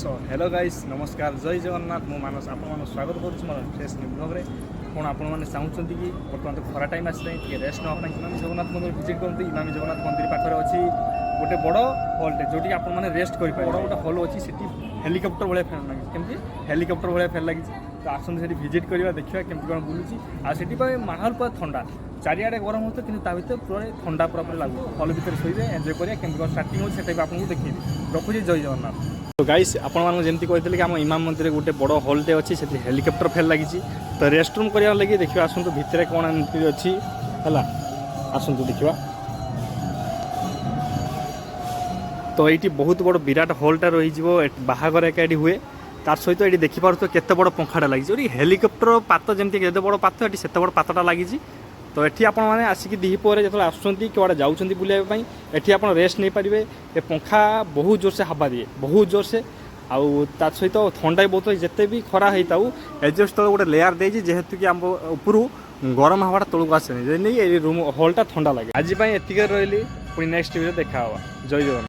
So hello guys नमस्कार जय जगन्नाथ मु मानस आपन स्वागत करुँ मोर फ्रेश न्यू ब्लॉग रे कौन आपण मैंने चाहते कि बर्तमान तो खरा टाइम आसला टे रेस्ट ना इमामी जगन्नाथ मंदिर विजिट करते इमामी जगन्नाथ मंदिर पाखे अच्छी गोटे बड़ हॉलटे जोटी आपण मैंने रेस्ट करें बड़ गोटे हॉल अच्छी से हेलिकप्टर भाया फैन लगी केमती हेलिकप्टर भाया फैन लगी तो आसते से विजिट करवा देखा केमती कौन बुलूची आटी माहौल पूरा ठंडा चारिआडे गरम होता कि भर पूरा ठंडा पूरा पूरा लगू हॉल भितर शोबे एंजय करेंगे केमती कौन स्टार्टिंग हो आपको देखिए रखुची जय जगन्नाथ। तो गाइस आपण जमी कहते कि आम इमाम मंदिर गोटे बड़ हॉलटे अच्छी से हेलिकप्टर फेल लगी तो रेस्ट रूम करने लगी देखिए आसतु भितर कौन एंट्री अच्छी है आसतु देखा तो ये बहुत बड़ विराट हॉलटा रही बाहागर एका हुए तार सहित ये देखिपुर केते बड़ पंखाटा लगी हेलिकप्टर पात जमी केते बड़ पात ये से बड़ पातटा लगी तो ये आपण मैंने आसिक दीपर जो आसुँच कड़े जाऊँच बुलाई ये आप रेस्ट नहीं पारे ये पंखा बहुत जोर से हवा दिए बहुत जोर से आउ ता सहित थंडा भी बहुत जिते भी खरा होता एडजस्ट तक गोटे लेयर दे जेहेतु कि आम ऊपर गरम हवाटा तौक आसे नहीं रूम हॉलटा ठंडा लगे आज एतिक रही पुणी नेक्स्ट वीडियो देखा जय जगन्नाथ।